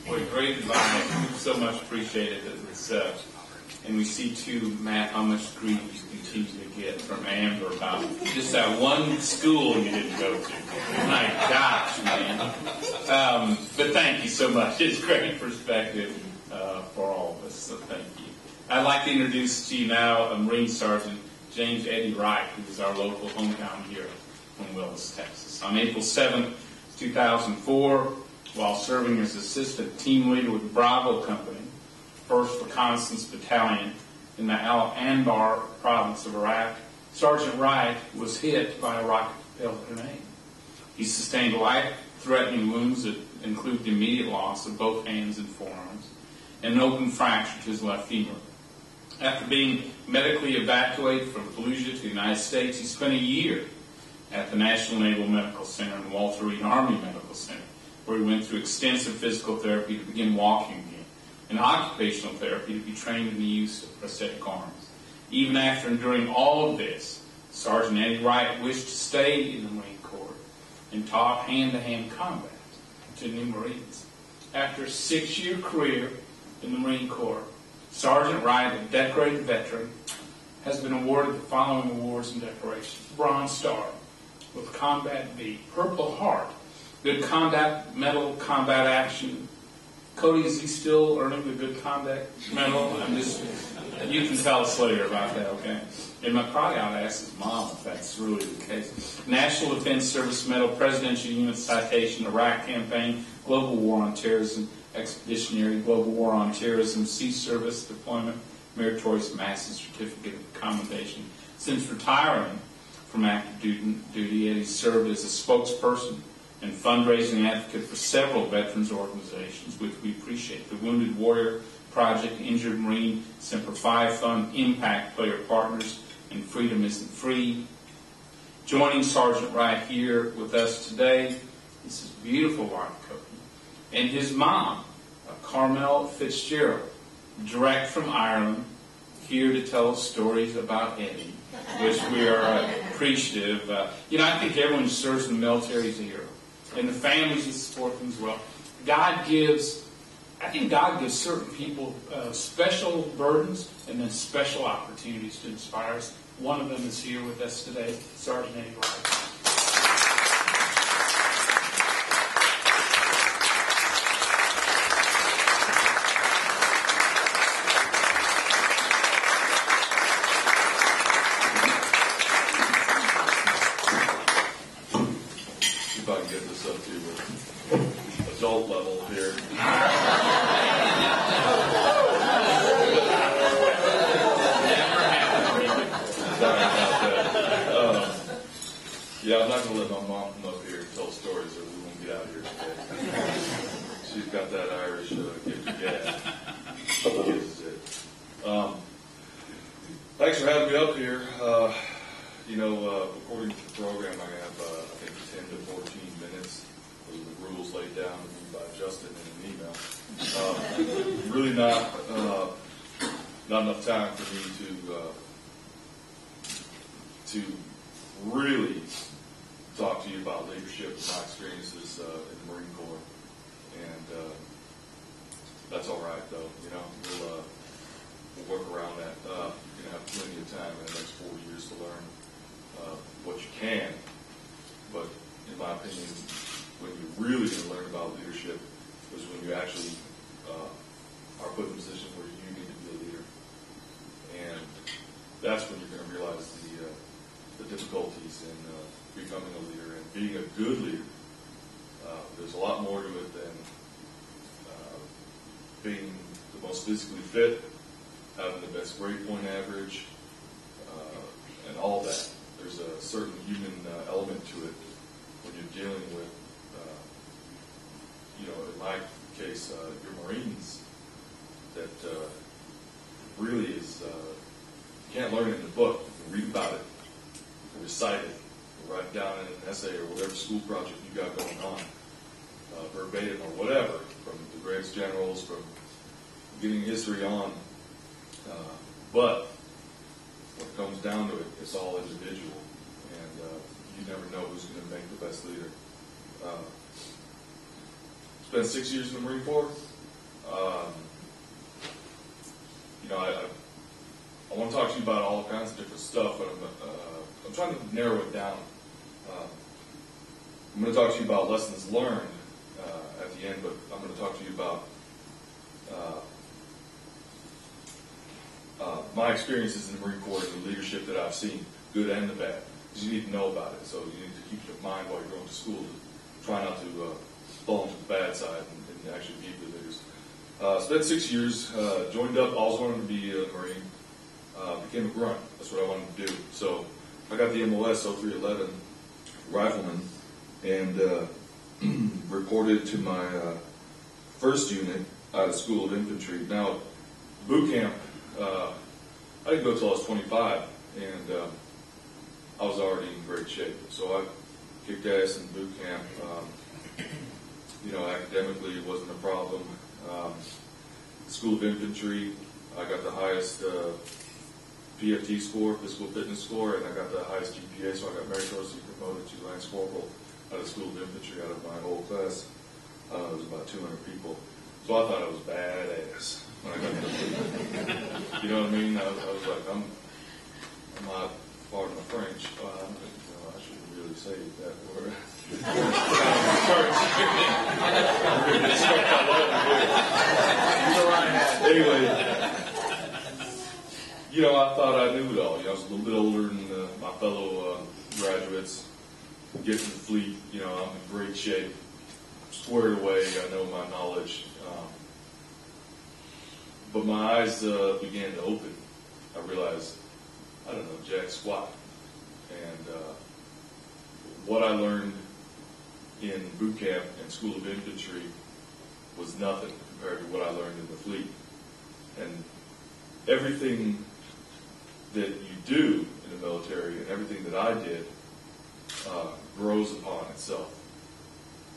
What a great advice. We've so much appreciated it. And we see, too, Matt, how much grief you continue to get from Amber about just that one school you didn't go to. My gosh, man. But thank you so much. It's great perspective for all of us, so thank you. I'd like to introduce to you now Marine Sergeant James Eddie Wright, who is our local hometown hero from Willis, Texas. On April 7th, 2004, while serving as assistant team leader with Bravo Company, 1st Reconnaissance Battalion in the Al-Anbar province of Iraq, Sergeant Wright was hit by a rocket-propelled grenade. He sustained life-threatening wounds that include the immediate loss of both hands and forearms, and an open fracture to his left femur. After being medically evacuated from Fallujah to the United States, he spent a year at the National Naval Medical Center and Walter Reed Army Medical Center, where he went through extensive physical therapy to begin walking again, and occupational therapy to be trained in the use of prosthetic arms. Even after enduring all of this, Sergeant Eddie Wright wished to stay in the Marine Corps and taught hand-to-hand combat to new Marines. After a 6-year career in the Marine Corps, Sergeant Wright, a decorated veteran, has been awarded the following awards and decorations: Bronze Star with Combat V, Purple Heart, Good Conduct Medal, Combat Action. Cody, is he still earning the Good Conduct Medal? You can tell us later about that, okay? And I probably ought to ask his mom if that's really the case. National Defense Service Medal, Presidential Unit Citation, Iraq Campaign, Global War on Terrorism, Expeditionary, Global War on Terrorism, Sea Service Deployment, Meritorious Massive Certificate of Commendation. Since retiring from active duty, Eddie served as a spokesperson and fundraising advocate for several veterans organizations, which we appreciate. The Wounded Warrior Project, Injured Marine, Semper Fi Fund, Impact Player Partners, and Freedom Isn't Free. Joining Sergeant Wright here with us today is his beautiful wife, Cody, and his mom, Carmel Fitzgerald, direct from Ireland, here to tell us stories about Eddie, which we are appreciative. I think everyone who serves in the military is a hero, and the families that support them as well. I think God gives certain people special burdens and then special opportunities to inspire us. One of them is here with us today, Sergeant Eddie Wright. If I can get this up to adult level here. I'm not going to let my mom come up here and tell stories or we won't get out of here today. She's got that Irish gift of gab. This is it. Thanks for having me up here. According to the program, I have, 10 to 14 minutes. Those are the rules laid down to me by Justin in an email. Really not enough time for me to really talk to you about leadership and my experiences in the Marine Corps. And that's all right, though. We'll work around that. You're going to have plenty of time in the next 4 years to learn what you can. But in my opinion, when you're really going to learn about leadership is when you actually are put in a position where you need to be a leader. And that's when you're going to realize the difficulties in becoming a leader and being a good leader. There's a lot more to it than being the most physically fit, having the best grade point average, and all that. There's a certain human element to it when you're dealing with, in my case, your Marines, that really is, you can't learn it in the book. You can read about it, you can recite it, you can write it down in an essay or whatever school project you got going on, verbatim or whatever, from the greatest generals, from getting history on. But when it comes down to it, it's all individual, and you never know who's going to make the best leader. spent 6 years in the Marine Corps. I want to talk to you about all kinds of different stuff, but I'm trying to narrow it down. I'm going to talk to you about lessons learned at the end, but I'm going to talk to you about my experiences in the Marine Corps and the leadership that I've seen, good and the bad. Because you need to know about it, so you need to keep it in mind while you're going to school to try not to fall into the bad side and actually be good leaders. Spent 6 years, joined up, always wanted to be a Marine, became a grunt. That's what I wanted to do. So I got the MOS 0311 rifleman and reported to my first unit out of School of Infantry. Now, boot camp, I didn't go till I was 25, and I was already in great shape. So I kicked ass in boot camp. Academically it wasn't a problem. School of Infantry, I got the highest PFT score, physical fitness score, and I got the highest GPA, so I got meritoriously promoted to Lance Corporal out of School of Infantry, out of my whole class. It was about 200 people. So I thought I was badass when I got to the fleet. You know what I mean? I was like, I'm not, pardon the French, I shouldn't really say that word. Anyway, I thought I knew it all. I was a little bit older than my fellow graduates. Get to the fleet, I'm in great shape, squared away, I know my knowledge. But my eyes began to open. I realized I don't know jack squat. And what I learned in boot camp and School of Infantry was nothing compared to what I learned in the fleet. And everything that you do in the military and everything that I did grows upon itself.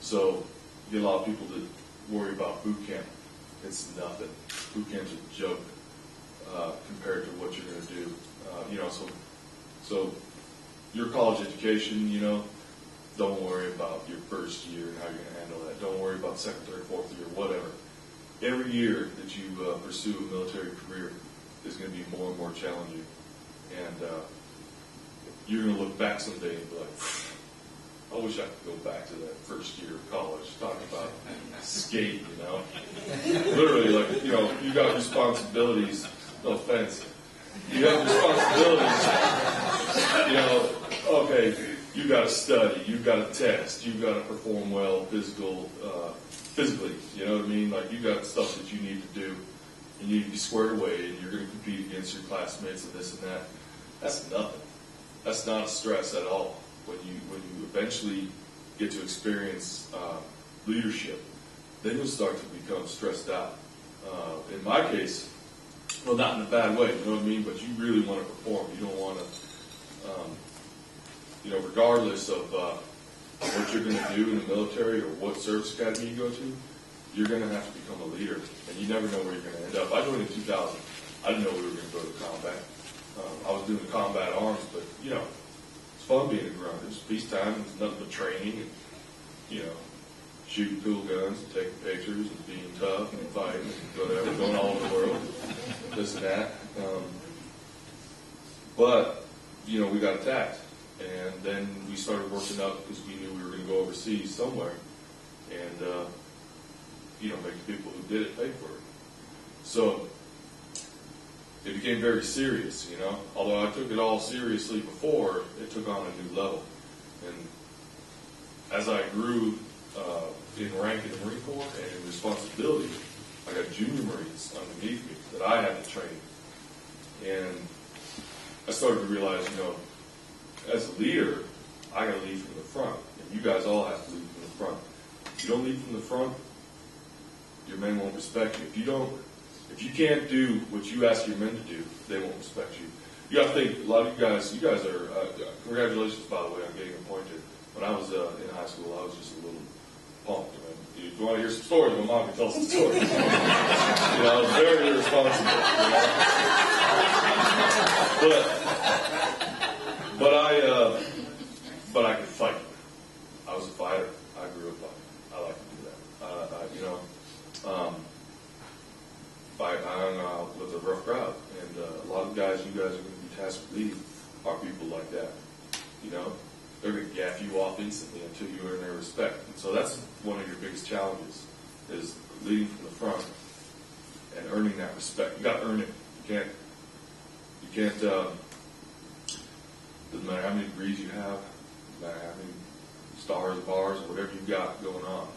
So you get a lot of people that worry about boot camp. It's nothing. Boot camp's a joke compared to what you're going to do. So your college education, don't worry about your first year and how you're going to handle that. Don't worry about second, third, fourth year, whatever. Every year that you pursue a military career is going to be more and more challenging. And you're going to look back someday and be like, I wish I could go back to that first year of college. Talk about skate, Literally, you got responsibilities. No offense. You have responsibilities. Okay, you got to study, you got to test, you got to perform well physically. You know what I mean? Like you got stuff that you need to do, and you need to be squared away, and you're going to compete against your classmates and this and that. That's nothing. That's not a stress at all. When you eventually get to experience leadership, then you'll start to become stressed out. In my case, well, not in a bad way, you know what I mean? But you really want to perform. You don't want to, regardless of what you're going to do in the military or what service academy you go to, you're going to have to become a leader, and you never know where you're going to end up. I joined in 2000. I didn't know we were going to go to combat. I was doing combat arms, but it's fun being a grunt. It's peacetime. It's nothing but training and shooting cool guns and taking pictures and being tough and fighting and whatever, going all over the world, this and that. But we got attacked, and then we started working up because we knew we were going to go overseas somewhere, and make the people who did it pay for it. So it became very serious, Although I took it all seriously before, it took on a new level. And as I grew in rank in the Marine Corps and in responsibility, I got junior Marines underneath me that I had to train. And I started to realize, as a leader, I got to lead from the front. And you guys all have to lead from the front. If you don't lead from the front, your men won't respect you. If you can't do what you ask your men to do, they won't respect you. You got to think, a lot of you guys are, congratulations, by the way, on getting appointed. When I was in high school, I was just a little punk. If you want to hear some stories, my mom can tell some stories. I was very irresponsible. But I could fight. I was a fighter. I grew up fighting. I like to do that. I hung out with a rough crowd, and a lot of guys you guys are going to be tasked with leading are people like that. You know, they're going to gaff you off instantly until you earn their respect. And so that's one of your biggest challenges, is leading from the front and earning that respect. You got to earn it. You can't. Doesn't matter how many degrees you have, doesn't matter how many stars, bars, or whatever you've got going on.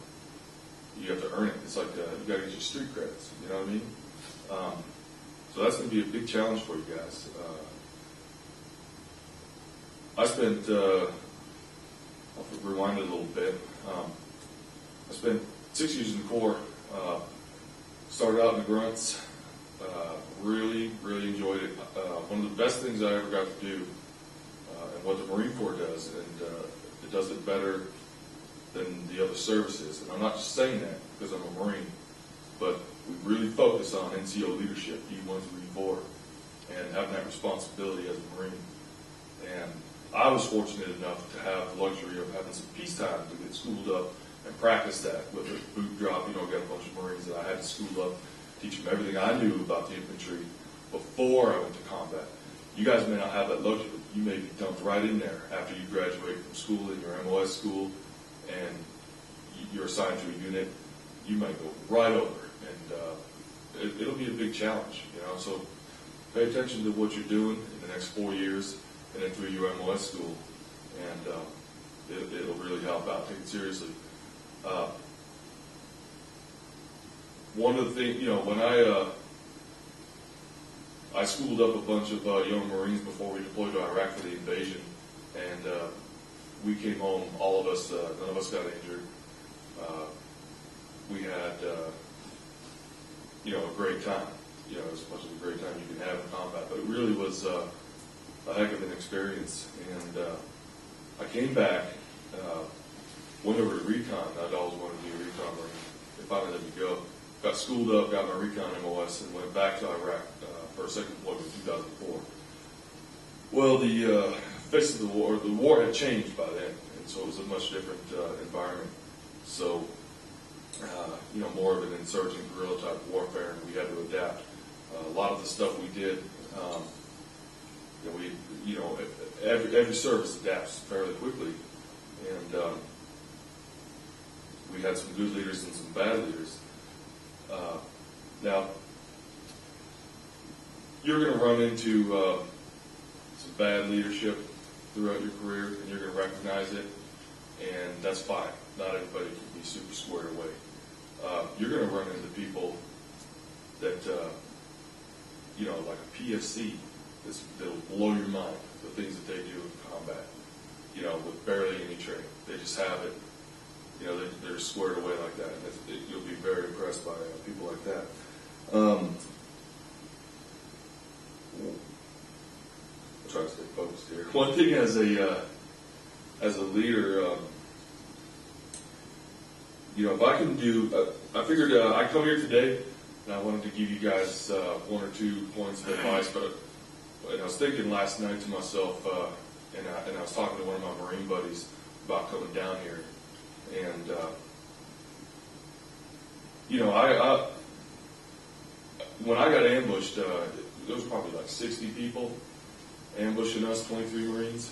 You have to earn it. It's like you got to get your street credits. You know what I mean? So that's going to be a big challenge for you guys. I spent, I'll rewind it a little bit. I spent 6 years in the Corps. Started out in the grunts. Really, really enjoyed it. One of the best things I ever got to do, and what the Marine Corps does, and it does it better than the other services. And I'm not just saying that because I'm a Marine, but we really focus on NCO leadership, D1 through D4, and having that responsibility as a Marine. And I was fortunate enough to have the luxury of having some peacetime to get schooled up and practice that with a boot drop. You know, got a bunch of Marines that I had to school up, teach them everything I knew about the infantry before I went to combat. You guys may not have that luxury. You may be dumped right in there after you graduate from school in your MOS school, and you're assigned to a unit. You might go right over, and it'll be a big challenge, you know. So pay attention to what you're doing in the next 4 years, and then through your MOS school, and it'll really help out. Take it seriously. One of the things, you know, when I schooled up a bunch of young Marines before we deployed to Iraq for the invasion, and we came home, all of us, none of us got injured. We had, you know, a great time, you know, as much as a great time you can have in combat, but it really was a heck of an experience. And I came back, went over to recon. I'd always wanted to be a recon Marine. They finally let me go. Got schooled up, got my recon MOS, and went back to Iraq for a second deployment in 2004. Well, the face of the war had changed by then, and so it was a much different environment. So, you know, more of an insurgent guerrilla type warfare, and we had to adapt. A lot of the stuff we did, you know, every service adapts fairly quickly, and we had some good leaders and some bad leaders. Now, you're going to run into some bad leadership throughout your career, and you're going to recognize it, and that's fine. Not everybody can be super squared away. You're going to run into people that, you know, like a PFC, that'll blow your mind, the things that they do in combat, you know, with barely any training. They just have it. You know, they're squared away like that. And you'll be very impressed by people like that. I'll try to stay focused here. One thing as a leader, you know, if I can do, I figured I'd come here today, and I wanted to give you guys 1 or 2 points of advice, but I was thinking last night to myself, and I was talking to one of my Marine buddies about coming down here. And, you know, when I got ambushed, there was probably like 60 people ambushing us, 23 Marines.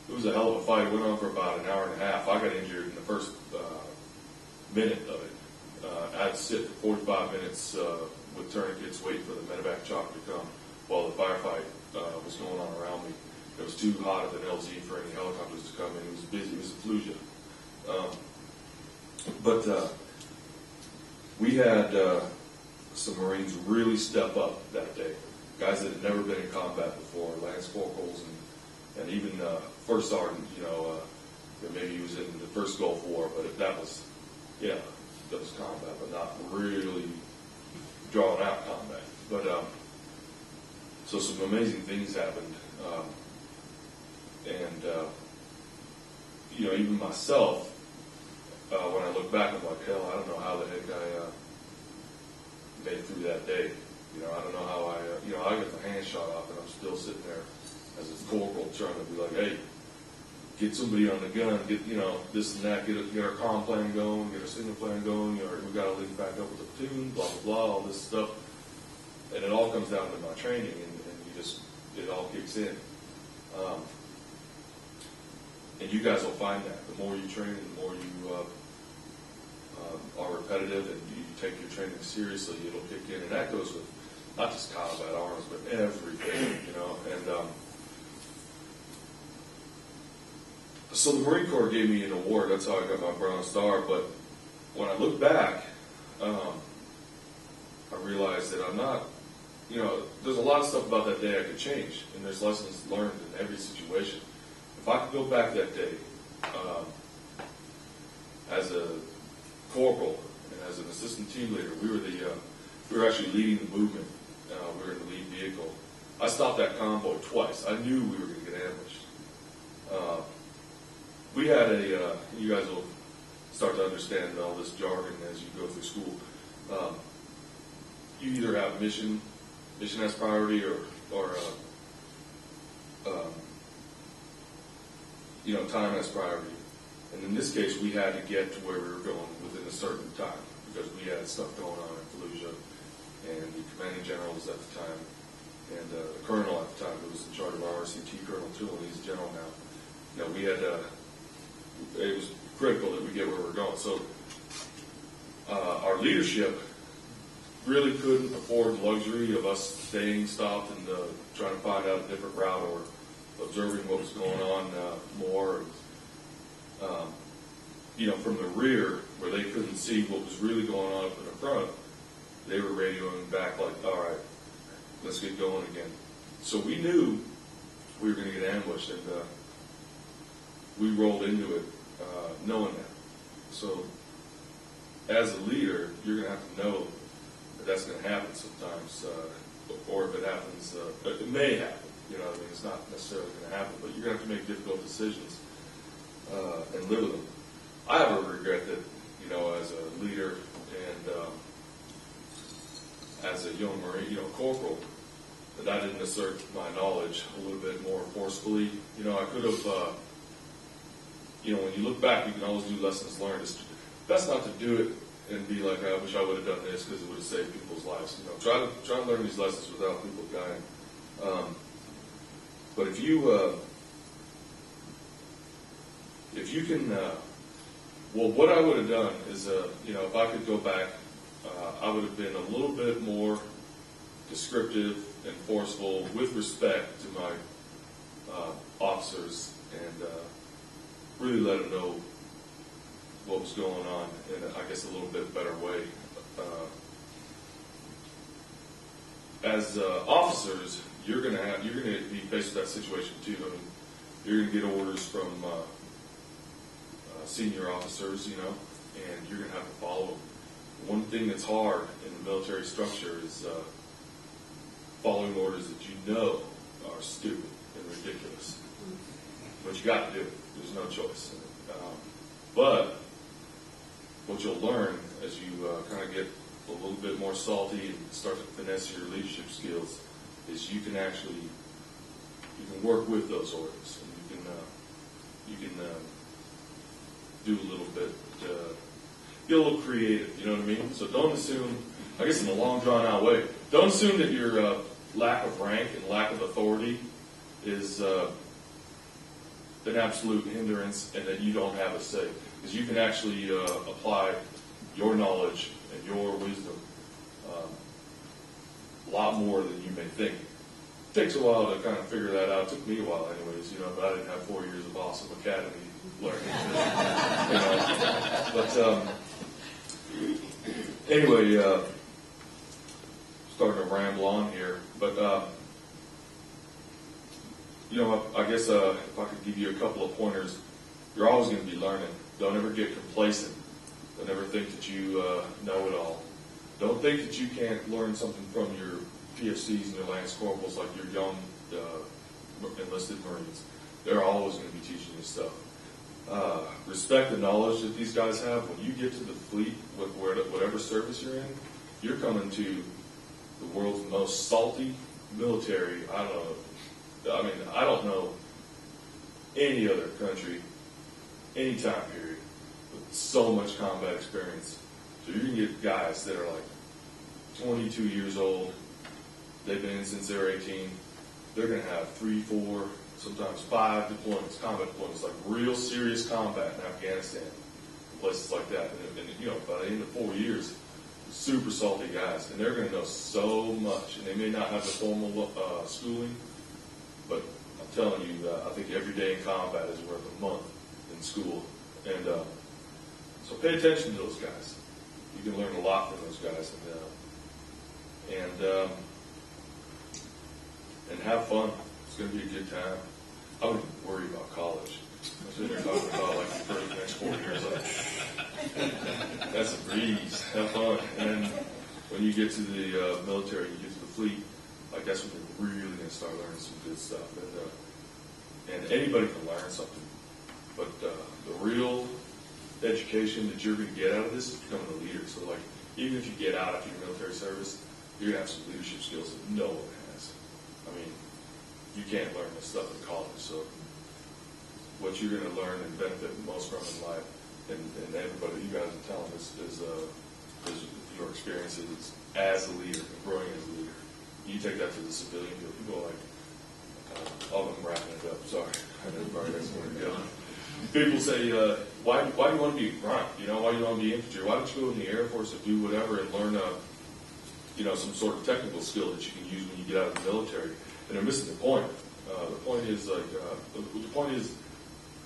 It was a hell of a fight. It went on for about an hour and a half. I got injured in the first minute of it. I had to sit for 45 minutes with tourniquets waiting for the medevac chopper to come while the firefight was going on around me. It was too hot at the LZ for any helicopters to come in. It was busy. It was a Fallujah. But we had some Marines really step up that day. Guys that had never been in combat before, Lance Corporals and even First Sergeant, you know, maybe he was in the first Gulf War, but if that was, yeah, that was combat, but not really drawn out combat. But so some amazing things happened. You know, even myself, when I look back, I'm like, hell, I don't know how the heck I made it through that day. You know, I don't know how I got the hand shot off, and I'm still sitting there as a corporal trying to be like, hey, get somebody on the gun, get, this and that, get our comm plan going, get our signal plan going, or we got to link back up with the platoon, blah, blah, blah, all this stuff. And it all comes down to my training, and it all kicks in. And you guys will find that. The more you train and the more you are repetitive and you take your training seriously, it'll kick in. And that goes with not just combat arms, but everything, And so the Marine Corps gave me an award. That's how I got my Bronze Star. But when I look back, I realized that I'm not, there's a lot of stuff about that day I could change. And there's lessons learned in every situation. If I could go back that day as a corporal and as an assistant team leader, we were actually leading the movement. We were in the lead vehicle. I stopped that convoy twice. I knew we were going to get ambushed. We had you guys will start to understand all this jargon as you go through school. You either have mission as priority, or time as priority. And in this case, we had to get to where we were going within a certain time because we had stuff going on in Fallujah, and the commanding general was at the time, and the colonel at the time who was in charge of our RCT, Colonel Toole, and he's a general now. We had it was critical that we get where we're going. So our leadership really couldn't afford the luxury of us staying stopped and trying to find out a different route or observing what was going on more. From the rear, where they couldn't see what was really going on up in the front, they were radioing back like, all right, let's get going again. So we knew we were going to get ambushed, and we rolled into it knowing that. So as a leader, you're going to have to know that that's going to happen sometimes, or if it happens, it may happen. It's not necessarily going to happen, but you're going to have to make difficult decisions and live with them. I have a regret that, as a leader and as a young Marine, corporal, that I didn't assert my knowledge a little bit more forcefully. I could have, when you look back, you can always do lessons learned. It's best not to do it and be like, I wish I would have done this because it would have saved people's lives. Try to learn these lessons without people dying. But if you can, what I would have done is, if I could go back, I would have been a little bit more descriptive and forceful with respect to my officers and really let them know what was going on in, I guess, a little bit better way. As officers, you're going to be faced with that situation too. You're going to get orders from senior officers, and you're going to have to follow them. One thing that's hard in the military structure is following orders that you know are stupid and ridiculous. But you got to do it. There's no choice. But what you'll learn as you kind of get a little bit more salty and start to finesse your leadership skills is you can work with those orders, and you can do a little bit, be a little creative, you know what I mean? So don't assume, I guess in a long drawn out way, don't assume that your lack of rank and lack of authority is an absolute hindrance and that you don't have a say. Because you can actually apply your knowledge and your wisdom a lot more than you may think. It takes a while to kind of figure that out. It took me a while anyways, but I didn't have 4 years of awesome academy learning. But anyway, starting to ramble on here. But, I guess if I could give you a couple of pointers, you're always going to be learning. Don't ever get complacent. Don't ever think that you know it all. Don't think that you can't learn something from your PFCs and your Lance Corporals like your young enlisted Marines. They're always going to be teaching you stuff. Respect the knowledge that these guys have. When you get to the fleet, whatever service you're in, you're coming to the world's most salty military. I don't know any other country, any time period, with so much combat experience. So you're going to get guys that are like 22 years old, they've been in since they were 18, they're going to have 3, 4, sometimes 5 deployments, combat deployments, like real serious combat in Afghanistan, places like that. And you know, by the end of 4 years, super salty guys, and they're going to know so much, and they may not have the formal schooling, but I'm telling you, I think every day in combat is worth a month in school. And so pay attention to those guys. You can learn a lot from those guys, and have fun. It's going to be a good time. I wouldn't worry about college. I'm sitting there talking about like the next 4 years. Like, that's a breeze. Have fun. And when you get to the military, you get to the fleet, like that's when you're really going to start learning some good stuff. And anybody can learn something. But the real education that you're going to get out of this is becoming a leader. So like, even if you get out after your military service, you're going to have some leadership skills that no one has. I mean, you can't learn this stuff in college. So what you're going to learn and benefit most from in life, and everybody you guys are telling us is your experiences as a leader, and growing as a leader. You take that to the civilian field. People are like, I'm wrapping it up. Sorry, I know everybody has more to go. People say, why do you want to be Wright? You know, why do you want to be infantry? Why don't you go in the Air Force and do whatever and learn some sort of technical skill that you can use when you get out of the military? And they're missing the point. The point is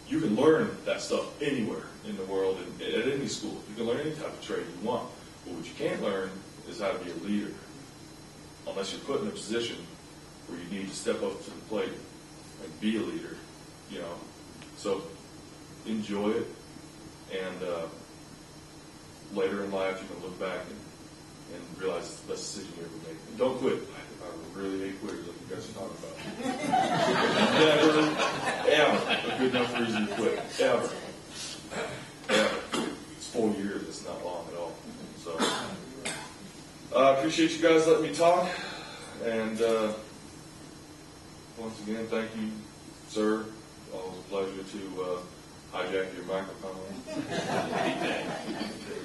you can learn that stuff anywhere in the world and at any school. You can learn any type of trade you want. But what you can't learn is how to be a leader, unless you're put in a position where you need to step up to the plate and be a leader. You know, so enjoy it, and later in life you can look back and realize it's the best decision you ever made. And don't quit. I really hate quitters like you guys are talking about. Never, ever a good enough reason to quit. Ever. It's 4 years. It's not long at all. So I appreciate you guys letting me talk, and once again, thank you, sir. Always a pleasure to hijack your microphone.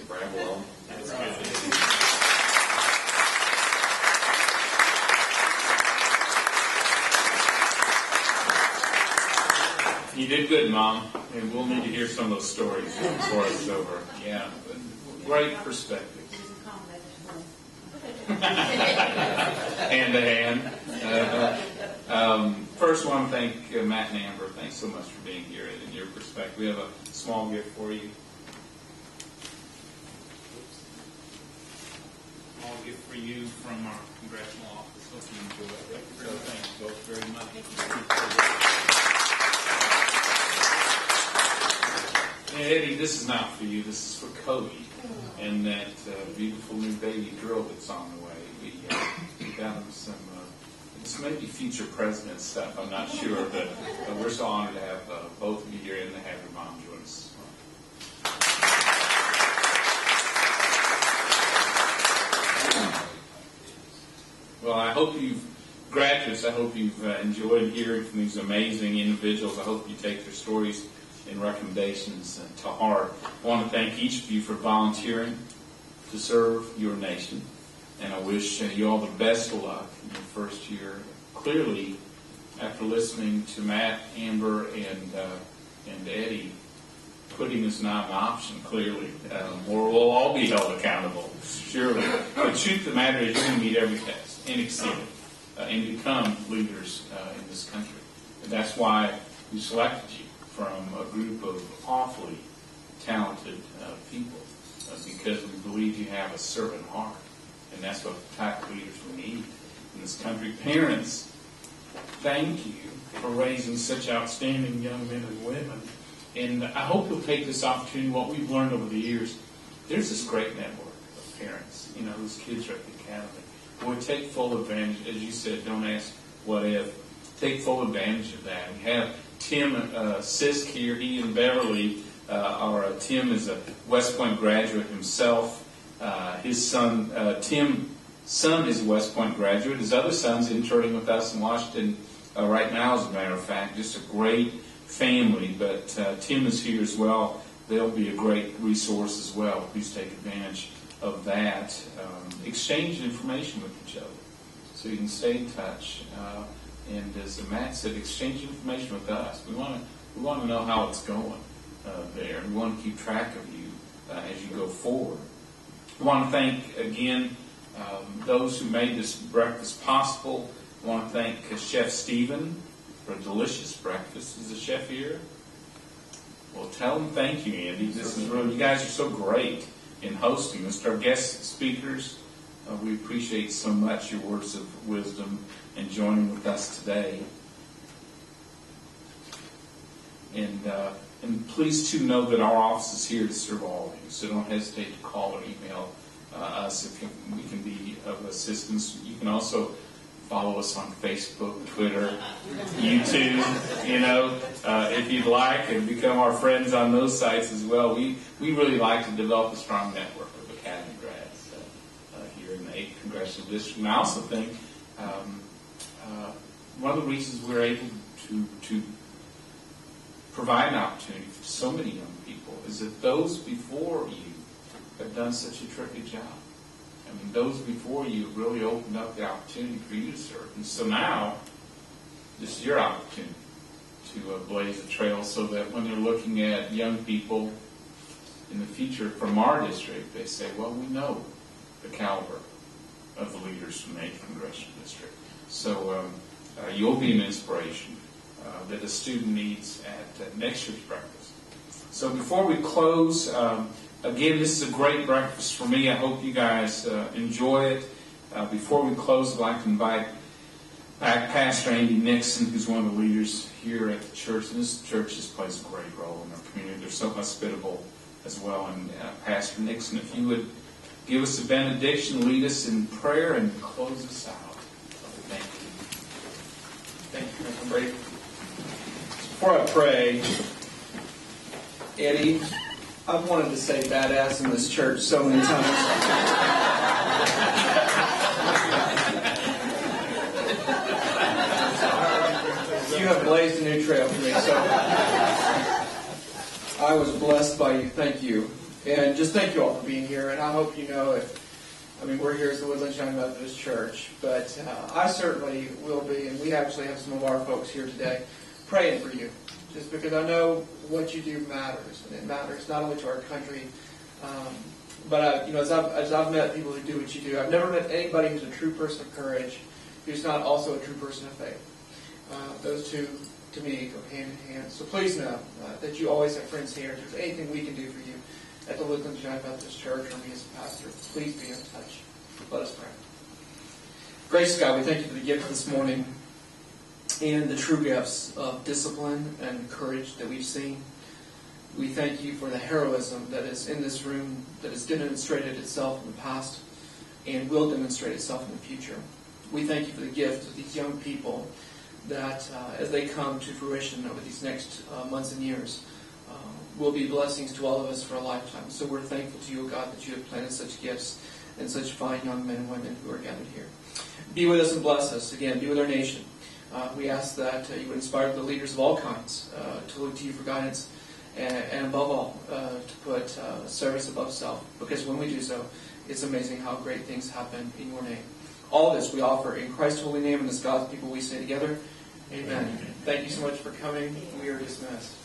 Ramble on. That's good. You did good, Mom. And we'll need to hear some of those stories before it's over. Yeah, but great perspective. Hand to hand. First, I want to thank Matt and Amber. Thanks so much for being here and your perspective. We have a small gift for you. Small gift for you from our congressional office. Hope you enjoy it. So thank you both very much. Eddie, this is not for you. This is for Cody and that beautiful new baby girl that's on the way. We got him some, this may be future president stuff, I'm not sure, but we're so honored to have both of you here and to have your mom join us. Well, I hope graduates, I hope you've enjoyed hearing from these amazing individuals. I hope you take their stories and recommendations to heart. I want to thank each of you for volunteering to serve your nation, and I wish you all the best of luck in your first year. Clearly, after listening to Matt, Amber, and Eddie, quitting is not an option, clearly, or we'll all be held accountable, surely. The truth of the matter is you're going to meet every test and exceed it and become leaders in this country. And that's why we selected you from a group of awfully talented people, because we believe you have a servant heart, and that's what type of leaders we need in this country. Parents, thank you for raising such outstanding young men and women, and I hope you'll take this opportunity. What we've learned over the years, there's this great network of parents, whose kids are at the academy. Boy, take full advantage. As you said, don't ask what if. Take full advantage of that. We have Tim Sisk here. He and Beverly Tim is a West Point graduate himself. His son, Tim's son, is a West Point graduate. His other son's interning with us in Washington right now, as a matter of fact. Just a great family, but Tim is here as well. They'll be a great resource as well. Please take advantage of that. Exchange information with each other so you can stay in touch. And as Matt said, exchange information with us. We want to know how it's going there. We want to keep track of you as you go forward. I want to thank again those who made this breakfast possible. I want to thank Chef Stephen for a delicious breakfast. Is the chef here? Well, tell him thank you, Andy. This is really, you guys are so great in hosting us. To our guest speakers, we appreciate so much your words of wisdom and joining with us today. And please too know that our office is here to serve all of you. So don't hesitate to call or email us if we can be of assistance. You can also follow us on Facebook, Twitter, YouTube, if you'd like, and become our friends on those sites as well. We really like to develop a strong network of Academy grads here in the 8th Congressional District. And I also think one of the reasons we're able to provide an opportunity for so many young people is that those before you have done such a terrific job. I mean, those before you have really opened up the opportunity for you to serve. And so now, this is your opportunity to blaze a trail so that when they're looking at young people in the future from our district, they say, well, we know the caliber of the leaders from the 8th Congressional District. So you'll be an inspiration that a student needs at next year's breakfast. So before we close, again, this is a great breakfast for me. I hope you guys enjoy it. Before we close, I'd like to invite back Pastor Andy Nixon, who's one of the leaders here at the church. And this church just plays a great role in our community. They're so hospitable as well. And Pastor Nixon, if you would give us a benediction, lead us in prayer, and close us out. Thank you. Thank you, Mr. Brady. Before I pray, Eddie, I've wanted to say badass in this church so many times. You have blazed a new trail for me, so I was blessed by you. Thank you. And just thank you all for being here. And I hope you know we're here as the Woodlands Young Methodist Church, but I certainly will be, and we actually have some of our folks here today, praying for you. Just because I know what you do matters, and it matters not only to our country, but as I've met people who do what you do, I've never met anybody who's a true person of courage who's not also a true person of faith. Those two, to me, go hand in hand. So please know that you always have friends here. If there's anything we can do for you at the Woodlands United Methodist Church or me as a pastor, please be in touch. Let us pray. Gracious God, we thank you for the gift this morning and the true gifts of discipline and courage that we've seen. We thank you for the heroism that is in this room, that has demonstrated itself in the past and will demonstrate itself in the future. We thank you for the gift of these young people that, as they come to fruition over these next months and years, will be blessings to all of us for a lifetime. So we're thankful to you, God, that you have planted such gifts and such fine young men and women who are gathered here. Be with us and bless us. Again, be with our nation. We ask that you would inspire the leaders of all kinds to look to you for guidance and above all, to put service above self. Because when we do so, it's amazing how great things happen in your name. All this we offer in Christ's holy name, and as God's people we say together, amen. Thank you so much for coming. We are dismissed.